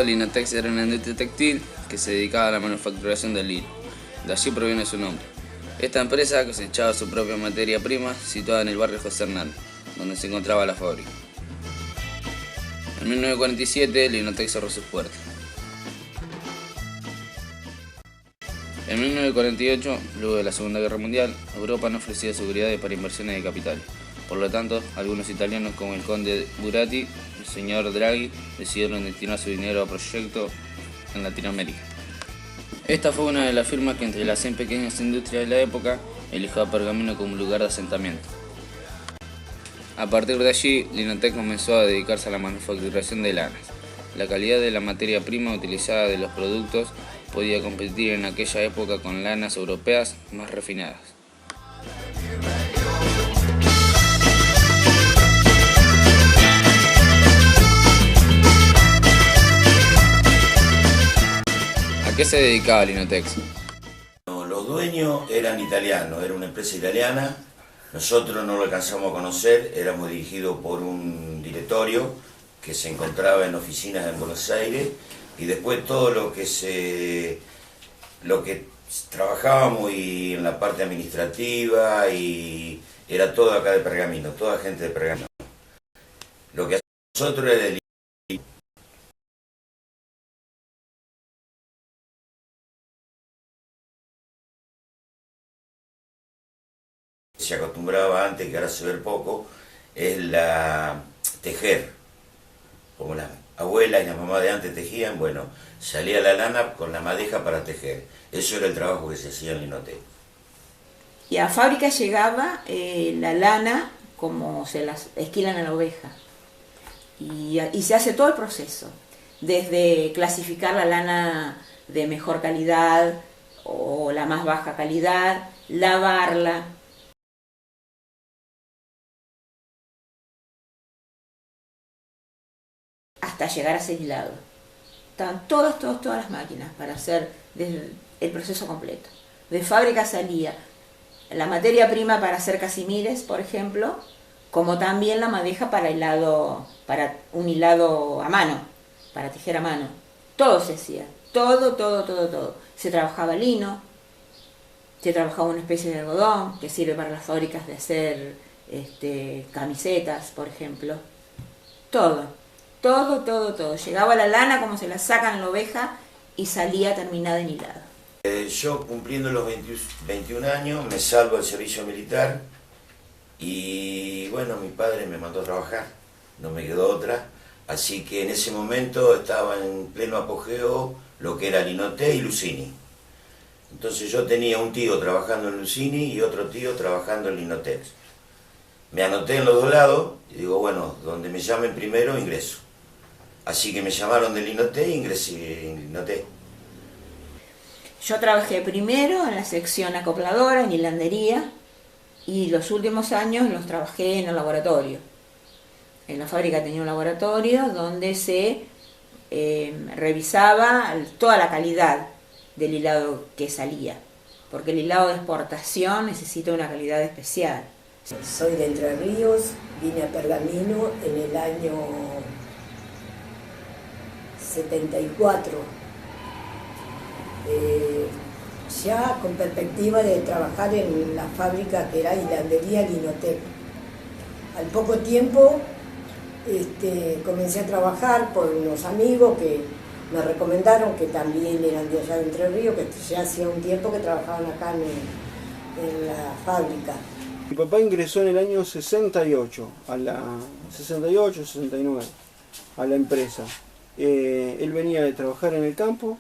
Linotex era una industria textil que se dedicaba a la manufacturación del lino. De allí proviene su nombre. Esta empresa cosechaba su propia materia prima situada en el barrio José Hernández, donde se encontraba la fábrica. En 1947, Linotex cerró sus puertas. En 1948, luego de la Segunda Guerra Mundial, Europa no ofrecía seguridad para inversiones de capital. Por lo tanto, algunos italianos como el conde Buratti y el señor Draghi decidieron destinar su dinero a proyectos en Latinoamérica. Esta fue una de las firmas que entre las 100 pequeñas industrias de la época eligió a Pergamino como lugar de asentamiento. A partir de allí, Linotex comenzó a dedicarse a la manufacturación de lanas. La calidad de la materia prima utilizada de los productos podía competir en aquella época con lanas europeas más refinadas. ¿A qué se dedicaba Linotex? Los dueños eran italianos, era una empresa italiana. Nosotros no lo alcanzamos a conocer, éramos dirigidos por un directorio que se encontraba en oficinas en Buenos Aires, y después todo lo que trabajábamos y en la parte administrativa, y era todo acá de Pergamino, toda gente de Pergamino. Lo que hacíamos nosotros era el se acostumbraba antes, que ahora se ve poco, es tejer. Como las abuelas y las mamás de antes tejían, bueno, salía la lana con la madeja para tejer. Eso era el trabajo que se hacía en Linotex. Y a fábrica llegaba la lana como se las esquilan a la oveja. Y se hace todo el proceso, desde clasificar la lana de mejor calidad o la más baja calidad, lavarla, hasta llegar a ser hilado. Estaban todas las máquinas para hacer el proceso completo. De fábrica salía la materia prima para hacer casimires, por ejemplo, como también la madeja para un hilado a mano, para tejer a mano. Todo se hacía, todo. Se trabajaba lino, se trabajaba una especie de algodón que sirve para las fábricas de hacer camisetas, por ejemplo. Todo. Llegaba la lana como se la sacan la oveja y salía terminada en hilado. Yo, cumpliendo los 21 años, me salvo del servicio militar y bueno, mi padre me mandó a trabajar, no me quedó otra, así que en ese momento estaba en pleno apogeo lo que era Linotex y Lucini. Entonces yo tenía un tío trabajando en Lucini y otro tío trabajando en Linotex. Me anoté en los dos lados y digo, bueno, donde me llamen primero ingreso. Así que me llamaron de Linotex e ingresé en Linotex. Yo trabajé primero en la sección acopladora, en hilandería, y los últimos años los trabajé en el laboratorio. En la fábrica tenía un laboratorio donde se revisaba toda la calidad del hilado que salía, porque el hilado de exportación necesita una calidad especial. Soy de Entre Ríos, vine a Pergamino en el año 74, ya con perspectiva de trabajar en la fábrica que era hilandería Linotex. Al poco tiempo comencé a trabajar por unos amigos que me recomendaron, que también eran de allá de Entre Ríos, que ya hacía un tiempo que trabajaban acá en la fábrica. Mi papá ingresó en el año 68, 69, a la empresa. Él venía de trabajar en el campo,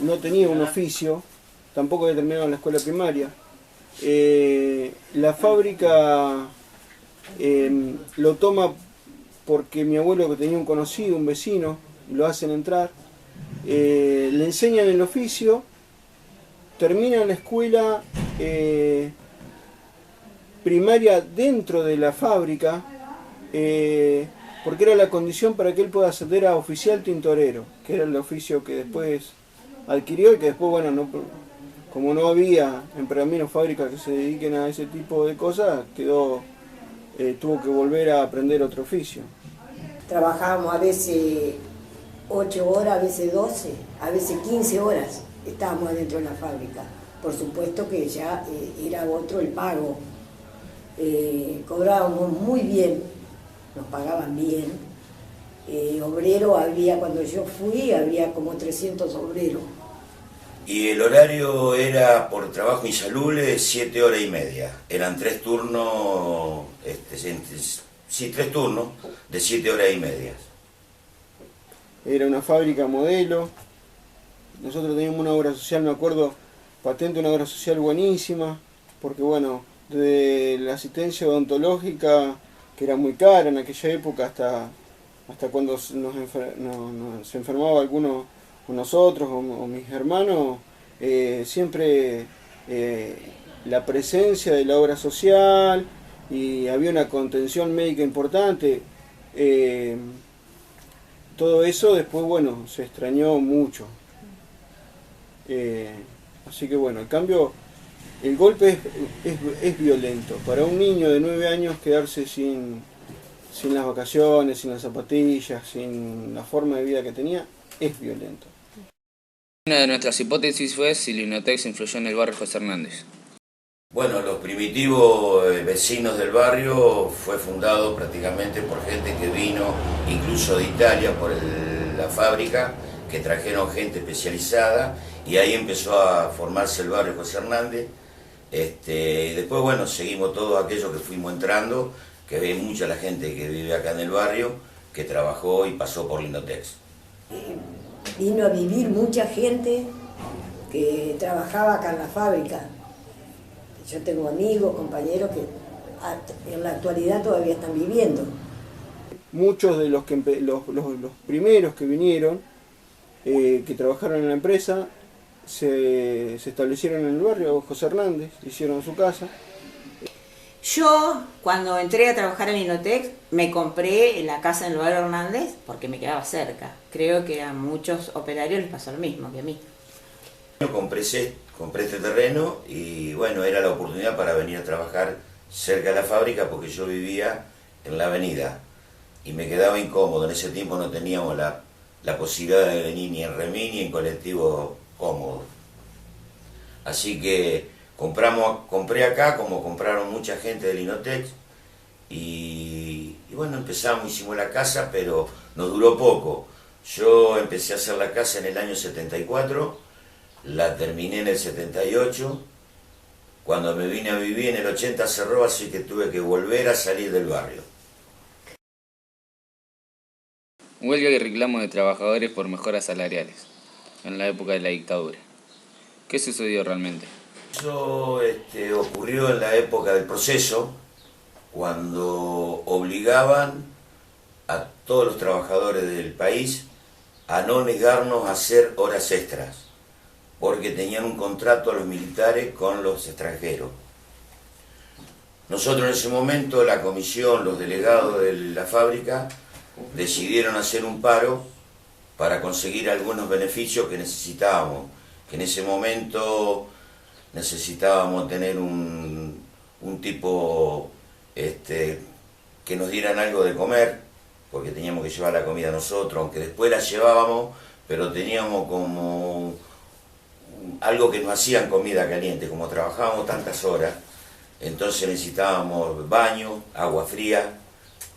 no tenía un oficio, tampoco había terminado en la escuela primaria. La fábrica lo toma porque mi abuelo, que tenía un conocido, un vecino, lo hacen entrar, le enseñan el oficio, termina la escuela primaria dentro de la fábrica, porque era la condición para que él pueda ascender a oficial tintorero, que era el oficio que después adquirió y que después, bueno, como no había en Pergamino fábricas que se dediquen a ese tipo de cosas, tuvo que volver a aprender otro oficio. Trabajábamos a veces 8 horas, a veces 12, a veces 15 horas estábamos adentro de la fábrica. Por supuesto que ya era otro el pago. Cobrábamos muy bien, nos pagaban bien. Obrero había, cuando yo fui, había como 300 obreros. Y el horario era por trabajo insalubre 7 horas y media. Eran 3 turnos, 3 turnos de 7 horas y media. Era una fábrica modelo. Nosotros teníamos una obra social, me acuerdo, patente, una obra social buenísima, porque bueno, de la asistencia odontológica, que era muy cara en aquella época, hasta cuando se enfermaba alguno de nosotros o mis hermanos, siempre la presencia de la obra social, y había una contención médica importante. Todo eso después, bueno, se extrañó mucho. Así que bueno, el cambio, el golpe es violento. Para un niño de 9 años quedarse sin las vacaciones, sin las zapatillas, sin la forma de vida que tenía, es violento. Una de nuestras hipótesis fue si Linotex influyó en el barrio José Hernández. Bueno, los primitivos vecinos del barrio fue fundado prácticamente por gente que vino incluso de Italia por la fábrica, que trajeron gente especializada, y ahí empezó a formarse el barrio José Hernández. Y después, bueno, seguimos todos aquellos que fuimos entrando, que ve mucha la gente que vive acá en el barrio, que trabajó y pasó por Linotex. Vino a vivir mucha gente que trabajaba acá en la fábrica. Yo tengo amigos, compañeros que en la actualidad todavía están viviendo. Muchos de los primeros que vinieron, que trabajaron en la empresa, se establecieron en el barrio José Hernández, hicieron su casa. Yo, cuando entré a trabajar en Linotex, me compré la casa en el barrio Hernández porque me quedaba cerca. Creo que a muchos operarios les pasó lo mismo que a mí. Compré este terreno y bueno, era la oportunidad para venir a trabajar cerca de la fábrica, porque yo vivía en la avenida y me quedaba incómodo. En ese tiempo no teníamos la posibilidad de venir ni en remis ni en colectivo cómodo. Así que compré acá, como compraron mucha gente de Linotex, y bueno, empezamos, hicimos la casa, pero nos duró poco. Yo empecé a hacer la casa en el año 74, la terminé en el 78, cuando me vine a vivir en el 80 cerró, así que tuve que volver a salir del barrio. Huelga y reclamo de trabajadores por mejoras salariales en la época de la dictadura. ¿Qué sucedió realmente? Eso ocurrió en la época del proceso, cuando obligaban a todos los trabajadores del país a no negarnos a hacer horas extras, porque tenían un contrato a los militares con los extranjeros. Nosotros en ese momento, la comisión, los delegados de la fábrica, decidieron hacer un paro para conseguir algunos beneficios que necesitábamos, que en ese momento necesitábamos tener un tipo que nos dieran algo de comer, porque teníamos que llevar la comida nosotros, aunque después la llevábamos, pero teníamos como algo que nos hacían comida caliente, como trabajábamos tantas horas, entonces necesitábamos baño, agua fría,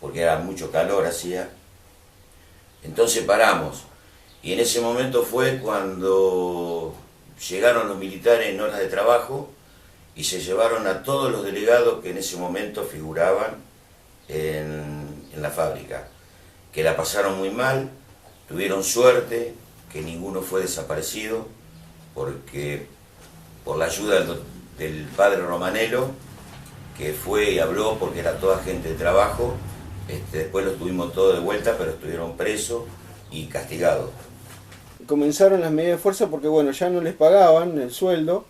porque era mucho calor hacía. Entonces paramos, y en ese momento fue cuando llegaron los militares en horas de trabajo y se llevaron a todos los delegados que en ese momento figuraban en la fábrica, que la pasaron muy mal. Tuvieron suerte que ninguno fue desaparecido, porque por la ayuda del padre Romanello, que fue y habló, porque era toda gente de trabajo, después los tuvimos todos de vuelta, pero estuvieron presos y castigados. Comenzaron las medidas de fuerza porque bueno, ya no les pagaban el sueldo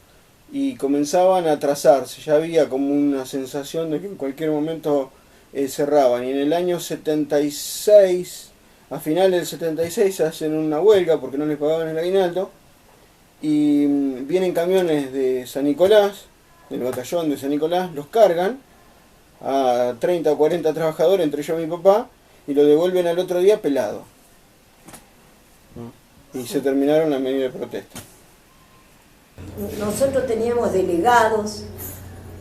y comenzaban a atrasarse. Ya había como una sensación de que en cualquier momento cerraban. Y en el año 76, a finales del 76, hacen una huelga porque no les pagaban el aguinaldo. Y vienen camiones de San Nicolás, del batallón de San Nicolás, los cargan a 30 o 40 trabajadores, entre ellos mi papá, y lo devuelven al otro día pelado. ¿no? Y se terminaron las medidas de protesta. Nosotros teníamos delegados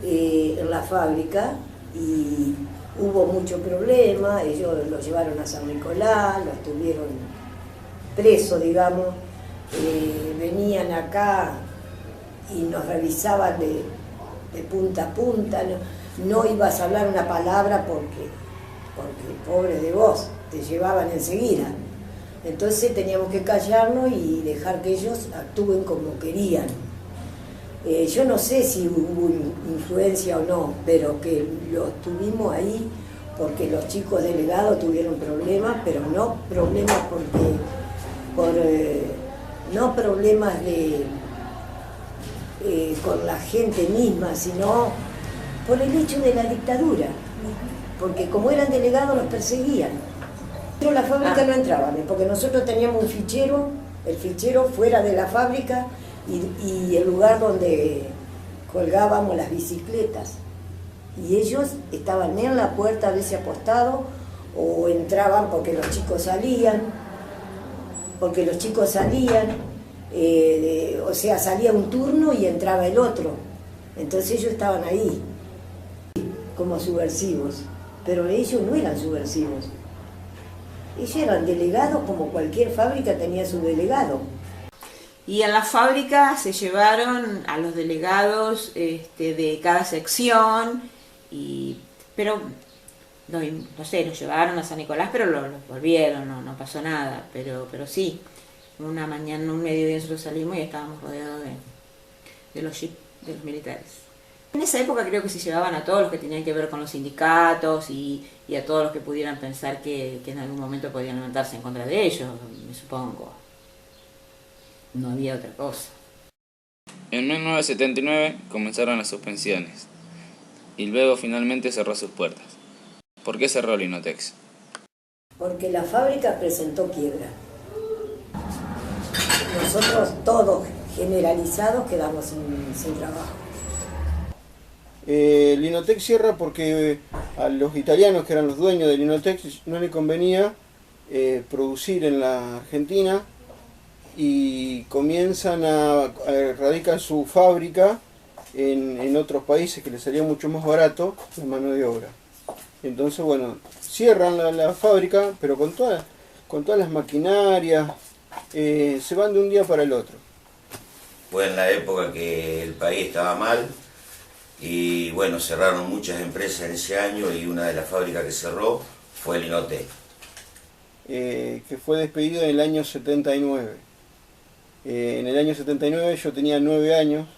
en la fábrica y hubo mucho problema, ellos lo llevaron a San Nicolás, lo estuvieron preso, digamos, venían acá y nos revisaban de punta a punta, no ibas a hablar una palabra porque pobre de vos, te llevaban enseguida. Entonces teníamos que callarnos y dejar que ellos actúen como querían. Yo no sé si hubo influencia o no, pero que los tuvimos ahí porque los chicos delegados tuvieron problemas, pero no problemas no problemas con la gente misma, sino por el hecho de la dictadura, porque como eran delegados los perseguían. Pero la fábrica no entraban, porque nosotros teníamos un fichero, el fichero fuera de la fábrica y el lugar donde colgábamos las bicicletas. Y ellos estaban en la puerta a veces apostados o entraban porque los chicos salían, o sea, salía un turno y entraba el otro. Entonces ellos estaban ahí como subversivos, pero ellos no eran subversivos. Ellos eran delegados como cualquier fábrica tenía su delegado. Y en la fábrica se llevaron a los delegados de cada sección, pero no sé, los llevaron a San Nicolás, pero los volvieron, no pasó nada, pero sí, una mañana, un mediodía nosotros salimos y estábamos rodeados de los jeeps, de los militares. En esa época creo que se llevaban a todos los que tenían que ver con los sindicatos y a todos los que pudieran pensar que en algún momento podían levantarse en contra de ellos, me supongo. No había otra cosa. En 1979 comenzaron las suspensiones y luego finalmente cerró sus puertas. ¿Por qué cerró Linotex? Porque la fábrica presentó quiebra. Nosotros todos generalizados quedamos sin trabajo. Linotex cierra porque a los italianos que eran los dueños de Linotex no les convenía producir en la Argentina y comienzan a radicar su fábrica en otros países que les salía mucho más barato la mano de obra. Entonces, bueno, cierran la fábrica, pero con todas las maquinarias, se van de un día para el otro. Fue en la época que el país estaba mal y bueno, cerraron muchas empresas en ese año y una de las fábricas que cerró fue el Linotex. Que fue despedido en el año 79. En el año 79 yo tenía 9 años.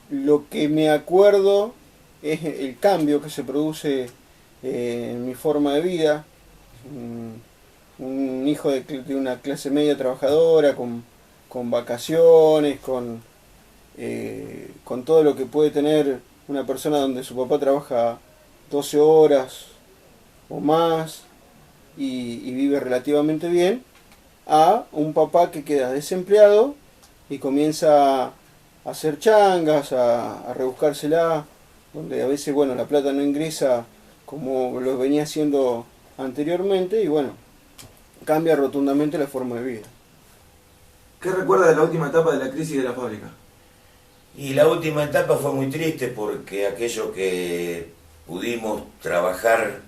Lo que me acuerdo es el cambio que se produce en mi forma de vida. Un hijo de una clase media trabajadora, con vacaciones, con todo lo que puede tener una persona donde su papá trabaja 12 horas o más y vive relativamente bien, a un papá que queda desempleado y comienza a hacer changas, a rebuscársela, donde a veces, bueno, la plata no ingresa como lo venía haciendo anteriormente y bueno, cambia rotundamente la forma de vida. ¿Qué recuerda de la última etapa de la crisis de la fábrica? Y la última etapa fue muy triste porque aquello que pudimos trabajar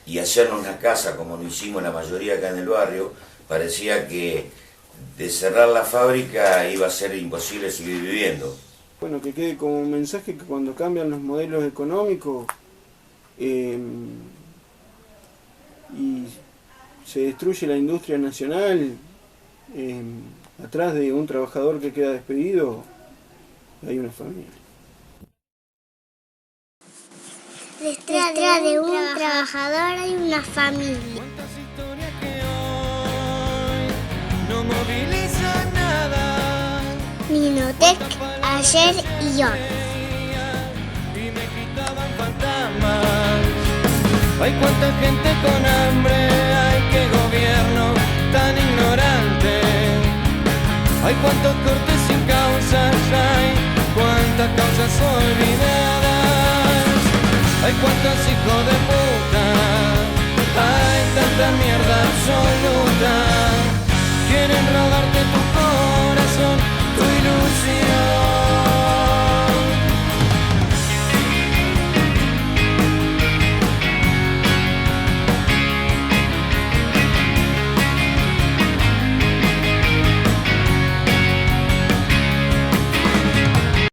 y hacernos una casa como lo hicimos la mayoría acá en el barrio, parecía que de cerrar la fábrica iba a ser imposible seguir viviendo. Bueno, que quede como un mensaje que cuando cambian los modelos económicos y se destruye la industria nacional, atrás de un trabajador que queda despedido hay una familia. Detrás de un trabajador hay una familia. Cuántas historias que hoy no movilizan nada. Linotex, ayer y hoy. Y me quitaban fantasmas. Hay cuánta gente con hambre, hay qué gobierno tan ignorante. Hay cuántos cortes sin causas, hay cuántas causas olvidadas. Hay cuántos hijos de puta, hay tanta mierda absoluta. Quieren robarte tu